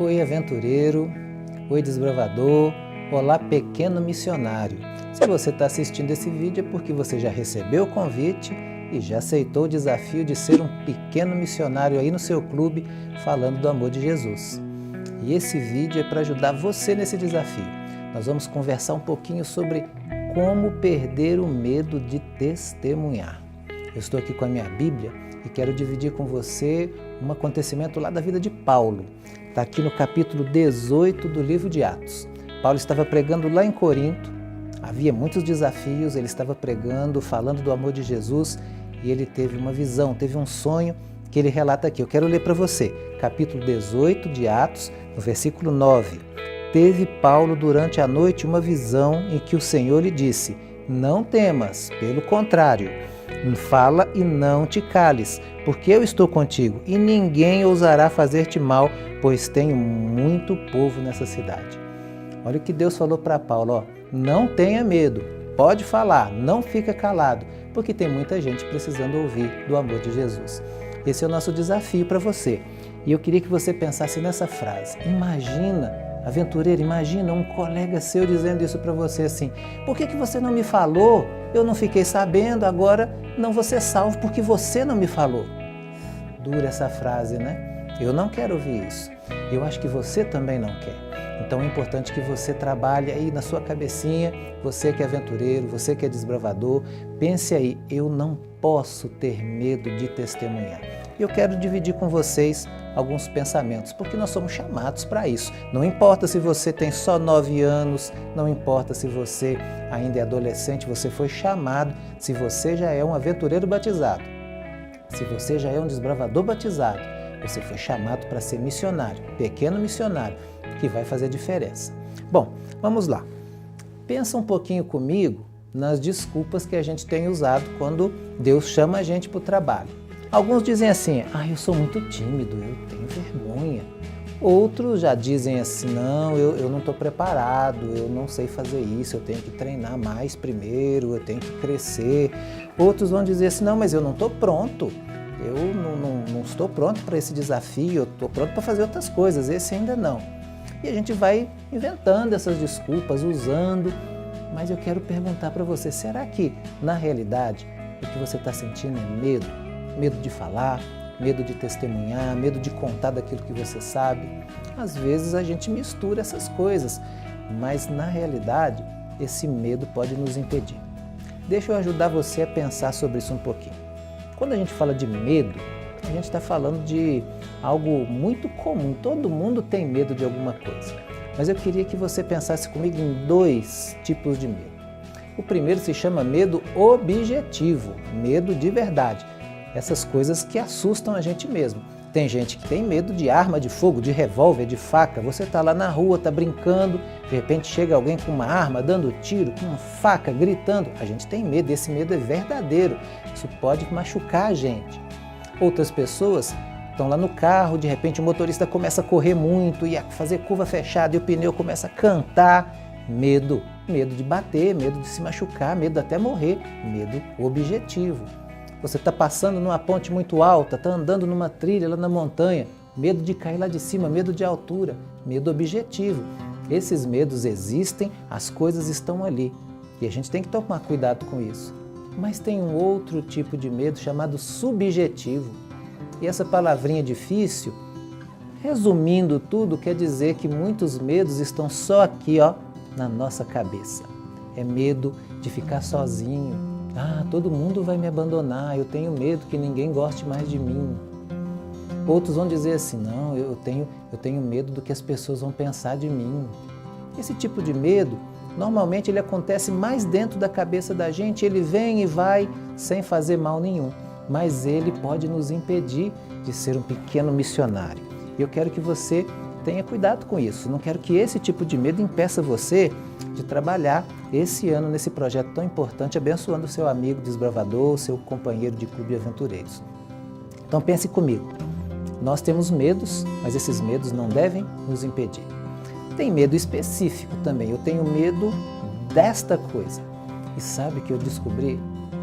Oi, aventureiro. Oi, desbravador. Olá, pequeno missionário. Se você está assistindo esse vídeo é porque você já recebeu o convite e já aceitou o desafio de ser um pequeno missionário aí no seu clube falando do amor de Jesus. E esse vídeo é para ajudar você nesse desafio. Nós vamos conversar um pouquinho sobre como perder o medo de testemunhar. Eu estou aqui com a minha Bíblia e quero dividir com você um acontecimento lá da vida de Paulo. Está aqui no capítulo 18 do livro de Atos. Paulo estava pregando lá em Corinto, havia muitos desafios, ele estava pregando, falando do amor de Jesus e ele teve uma visão, teve um sonho que ele relata aqui. Eu quero ler para você, capítulo 18 de Atos, no versículo 9. Teve Paulo durante a noite uma visão em que o Senhor lhe disse: não temas, pelo contrário, fala e não te cales, porque eu estou contigo e ninguém ousará fazer-te mal, pois tenho muito povo nessa cidade. Olha o que Deus falou para Paulo, ó, não tenha medo, pode falar, não fica calado, porque tem muita gente precisando ouvir do amor de Jesus. Esse é o nosso desafio para você. E eu queria que você pensasse nessa frase. Imagina, aventureiro, imagina um colega seu dizendo isso para você assim: por que você não me falou? Eu não fiquei sabendo, agora não vou ser salvo porque você não me falou. Dura essa frase, né? Eu não quero ouvir isso. Eu acho que você também não quer. Então é importante que você trabalhe aí na sua cabecinha, você que é aventureiro, você que é desbravador, pense aí, eu não posso ter medo de testemunhar. Eu quero dividir com vocês alguns pensamentos, porque nós somos chamados para isso. Não importa se você tem só 9 anos, não importa se você ainda é adolescente, você foi chamado, se você já é um aventureiro batizado, se você já é um desbravador batizado, você foi chamado para ser missionário, pequeno missionário, que vai fazer diferença. Bom, vamos lá. Pensa um pouquinho comigo nas desculpas que a gente tem usado quando Deus chama a gente para o trabalho. Alguns dizem assim: eu sou muito tímido, eu tenho vergonha. Outros já dizem assim: não, eu não estou preparado, eu não sei fazer isso, eu tenho que treinar mais primeiro, eu tenho que crescer. Outros vão dizer assim: não, mas eu não estou pronto, eu não estou pronto para esse desafio, eu estou pronto para fazer outras coisas, esse ainda não. E a gente vai inventando essas desculpas, usando, mas eu quero perguntar para você, será que na realidade o que você está sentindo é medo? Medo de falar, medo de testemunhar, medo de contar daquilo que você sabe? Às vezes a gente mistura essas coisas, mas na realidade esse medo pode nos impedir. Deixa eu ajudar você a pensar sobre isso um pouquinho. Quando a gente fala de medo, a gente está falando de algo muito comum, todo mundo tem medo de alguma coisa. Mas eu queria que você pensasse comigo em 2 tipos de medo. O primeiro se chama medo objetivo, medo de verdade. Essas coisas que assustam a gente mesmo. Tem gente que tem medo de arma de fogo, de revólver, de faca. Você está lá na rua, está brincando, de repente chega alguém com uma arma, dando tiro, com uma faca, gritando. A gente tem medo, esse medo é verdadeiro. Isso pode machucar a gente. Outras pessoas estão lá no carro, de repente o motorista começa a correr muito e a fazer curva fechada e o pneu começa a cantar. Medo de bater, medo de se machucar, medo até morrer, medo objetivo. Você está passando numa ponte muito alta, está andando numa trilha lá na montanha, medo de cair lá de cima, medo de altura, medo objetivo. Esses medos existem, as coisas estão ali e a gente tem que tomar cuidado com isso. Mas tem um outro tipo de medo chamado subjetivo. E essa palavrinha difícil, resumindo tudo, quer dizer que muitos medos estão só aqui, ó, na nossa cabeça. É medo de ficar sozinho. Todo mundo vai me abandonar, eu tenho medo que ninguém goste mais de mim. Outros vão dizer assim: não, eu tenho medo do que as pessoas vão pensar de mim. Esse tipo de medo, normalmente ele acontece mais dentro da cabeça da gente, ele vem e vai sem fazer mal nenhum, mas ele pode nos impedir de ser um pequeno missionário. E eu quero que você tenha cuidado com isso, não quero que esse tipo de medo impeça você de trabalhar esse ano nesse projeto tão importante, abençoando o seu amigo desbravador, seu companheiro de clube de aventureiros. Então pense comigo, nós temos medos, mas esses medos não devem nos impedir. Tem medo específico também, eu tenho medo desta coisa. E sabe o que eu descobri?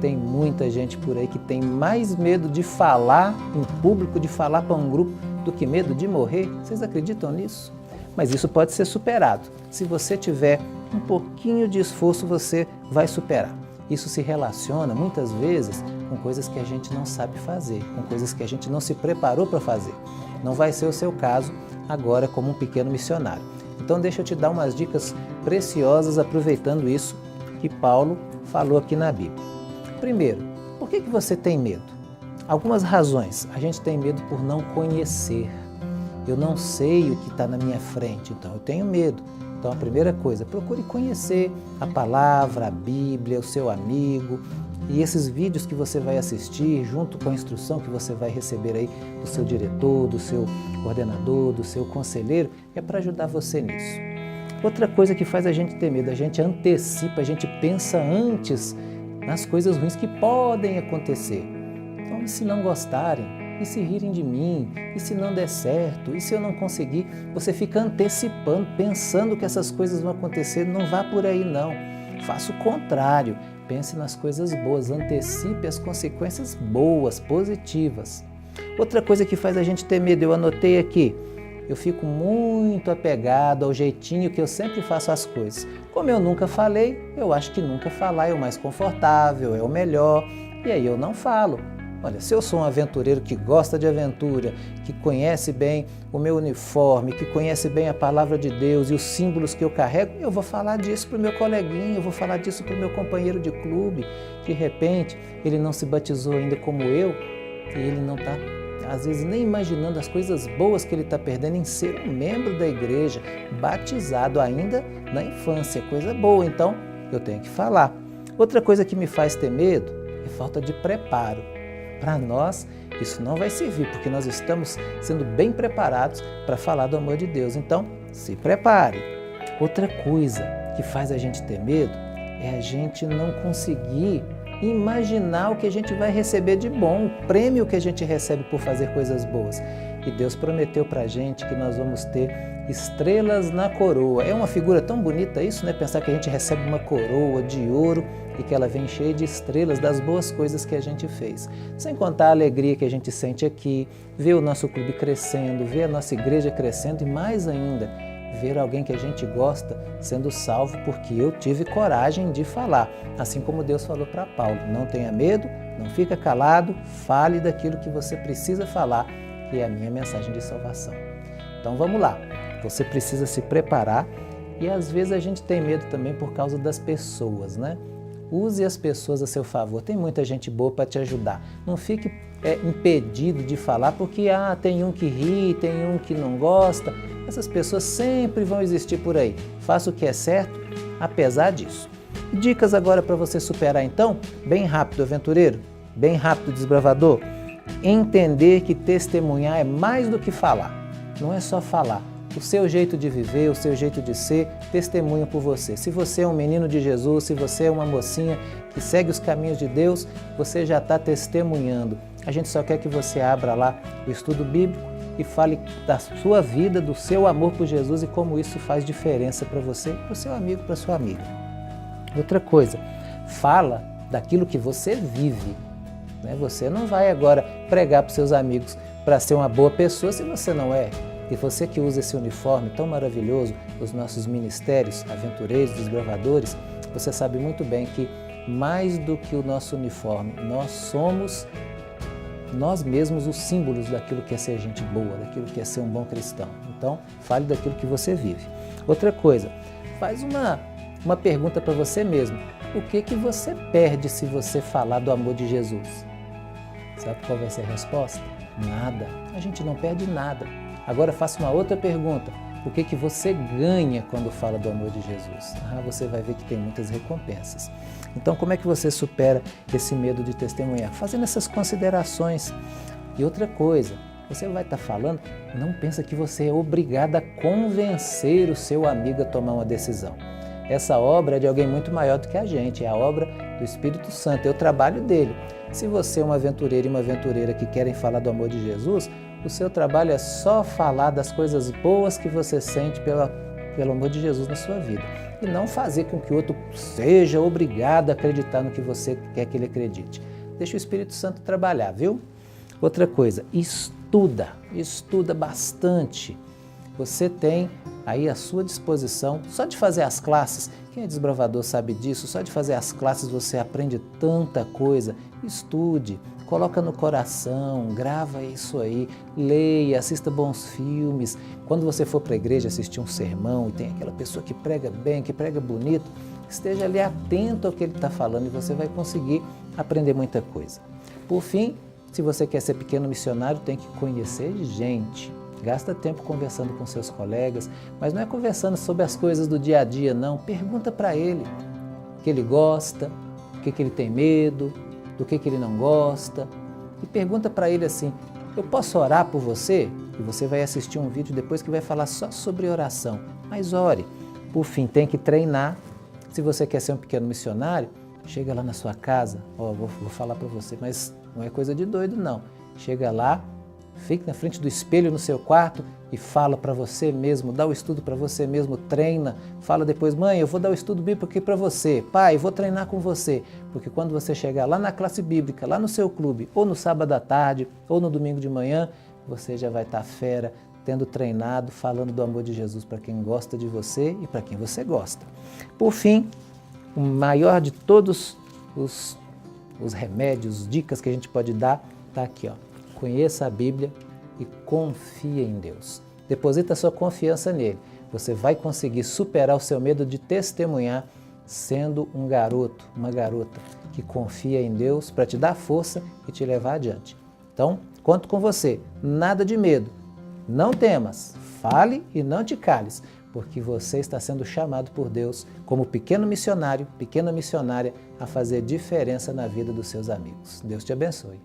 Tem muita gente por aí que tem mais medo de falar em público, de falar para um grupo, do que medo de morrer. Vocês acreditam nisso? Mas isso pode ser superado. Se você tiver um pouquinho de esforço, você vai superar. Isso se relaciona muitas vezes com coisas que a gente não sabe fazer, com coisas que a gente não se preparou para fazer. Não vai ser o seu caso agora como um pequeno missionário. Então deixa eu te dar umas dicas preciosas aproveitando isso que Paulo falou aqui na Bíblia. Primeiro, por que você tem medo? Algumas razões. A gente tem medo por não conhecer. Eu não sei o que está na minha frente, então eu tenho medo. Então a primeira coisa, procure conhecer a palavra, a Bíblia, o seu amigo e esses vídeos que você vai assistir junto com a instrução que você vai receber aí do seu diretor, do seu coordenador, do seu conselheiro, é para ajudar você nisso. Outra coisa que faz a gente ter medo, a gente antecipa, a gente pensa antes nas coisas ruins que podem acontecer. Então, e se não gostarem? E se rirem de mim? E se não der certo? E se eu não conseguir? Você fica antecipando, pensando que essas coisas vão acontecer. Não vá por aí, não. Faça o contrário. Pense nas coisas boas. Antecipe as consequências boas, positivas. Outra coisa que faz a gente ter medo, eu anotei aqui. Eu fico muito apegado ao jeitinho que eu sempre faço as coisas. Como eu nunca falei, eu acho que nunca falar é o mais confortável, é o melhor. E aí eu não falo. Olha, se eu sou um aventureiro que gosta de aventura, que conhece bem o meu uniforme, que conhece bem a palavra de Deus e os símbolos que eu carrego, eu vou falar disso para o meu coleguinha, eu vou falar disso para o meu companheiro de clube. De repente, ele não se batizou ainda como eu e ele não está, às vezes, nem imaginando as coisas boas que ele está perdendo em ser um membro da igreja, batizado ainda na infância, coisa boa. Então, eu tenho que falar. Outra coisa que me faz ter medo é falta de preparo. Para nós, isso não vai servir, porque nós estamos sendo bem preparados para falar do amor de Deus. Então, se prepare. Outra coisa que faz a gente ter medo é a gente não conseguir imaginar o que a gente vai receber de bom, o prêmio que a gente recebe por fazer coisas boas. E Deus prometeu para a gente que nós vamos ter estrelas na coroa. É uma figura tão bonita isso, né? Pensar que a gente recebe uma coroa de ouro e que ela vem cheia de estrelas das boas coisas que a gente fez. Sem contar a alegria que a gente sente aqui, ver o nosso clube crescendo, ver a nossa igreja crescendo e mais ainda, ver alguém que a gente gosta sendo salvo porque eu tive coragem de falar. Assim como Deus falou para Paulo, não tenha medo, não fica calado, fale daquilo que você precisa falar, que é a minha mensagem de salvação. Então vamos lá, você precisa se preparar e às vezes a gente tem medo também por causa das pessoas, né? Use as pessoas a seu favor, tem muita gente boa para te ajudar. Não fique impedido de falar porque tem um que ri, tem um que não gosta. Essas pessoas sempre vão existir por aí. Faça o que é certo, apesar disso. Dicas agora para você superar então, bem rápido, aventureiro, bem rápido, desbravador. Entender que testemunhar é mais do que falar. Não é só falar. O seu jeito de viver, o seu jeito de ser, testemunha por você. Se você é um menino de Jesus, se você é uma mocinha que segue os caminhos de Deus, você já está testemunhando. A gente só quer que você abra lá o estudo bíblico e fale da sua vida, do seu amor por Jesus e como isso faz diferença para você, para o seu amigo, para a sua amiga. Outra coisa, fala daquilo que você vive. Você não vai agora pregar para os seus amigos para ser uma boa pessoa se você não é. E você que usa esse uniforme tão maravilhoso dos nossos ministérios, aventureiros, desbravadores, você sabe muito bem que mais do que o nosso uniforme, nós somos nós mesmos os símbolos daquilo que é ser gente boa, daquilo que é ser um bom cristão. Então, fale daquilo que você vive. Outra coisa, faz uma pergunta para você mesmo. O que você perde se você falar do amor de Jesus? Sabe qual vai ser a resposta? Nada. A gente não perde nada. Agora faça uma outra pergunta. O que você ganha quando fala do amor de Jesus? Você vai ver que tem muitas recompensas. Então, como é que você supera esse medo de testemunhar? Fazendo essas considerações. E outra coisa, você vai estar falando, não pensa que você é obrigado a convencer o seu amigo a tomar uma decisão. Essa obra é de alguém muito maior do que a gente, é a obra do Espírito Santo, é o trabalho dele. Se você é um aventureiro e uma aventureira que querem falar do amor de Jesus, o seu trabalho é só falar das coisas boas que você sente pelo amor de Jesus na sua vida. E não fazer com que o outro seja obrigado a acreditar no que você quer que ele acredite. Deixa o Espírito Santo trabalhar, viu? Outra coisa, estude estuda bastante. Você tem aí à sua disposição, só de fazer as classes, quem é desbravador sabe disso, só de fazer as classes você aprende tanta coisa. Estude, coloca no coração, grava isso aí, leia, assista bons filmes. Quando você for para a igreja assistir um sermão e tem aquela pessoa que prega bem, que prega bonito, esteja ali atento ao que ele está falando e você vai conseguir aprender muita coisa. Por fim, se você quer ser pequeno missionário, tem que conhecer gente. Gasta tempo conversando com seus colegas, mas não é conversando sobre as coisas do dia a dia, não. Pergunta para ele o que ele gosta, o que ele tem medo, do que ele não gosta. E pergunta para ele assim, eu posso orar por você? E você vai assistir um vídeo depois que vai falar só sobre oração. Mas ore. Por fim, tem que treinar. Se você quer ser um pequeno missionário, chega lá na sua casa. Vou falar para você, mas não é coisa de doido, não. Chega lá, fique na frente do espelho no seu quarto e fala para você mesmo, dá o estudo para você mesmo, treina. Fala depois, mãe, eu vou dar o estudo bíblico aqui para você. Pai, eu vou treinar com você. Porque quando você chegar lá na classe bíblica, lá no seu clube, ou no sábado à tarde, ou no domingo de manhã, você já vai estar fera, tendo treinado, falando do amor de Jesus para quem gosta de você e para quem você gosta. Por fim, o maior de todos os remédios, dicas que a gente pode dar, está aqui, ó. Conheça a Bíblia e confie em Deus. Deposita sua confiança nele. Você vai conseguir superar o seu medo de testemunhar sendo um garoto, uma garota que confia em Deus para te dar força e te levar adiante. Então, conto com você. Nada de medo. Não temas. Fale e não te cales, porque você está sendo chamado por Deus como pequeno missionário, pequena missionária a fazer diferença na vida dos seus amigos. Deus te abençoe.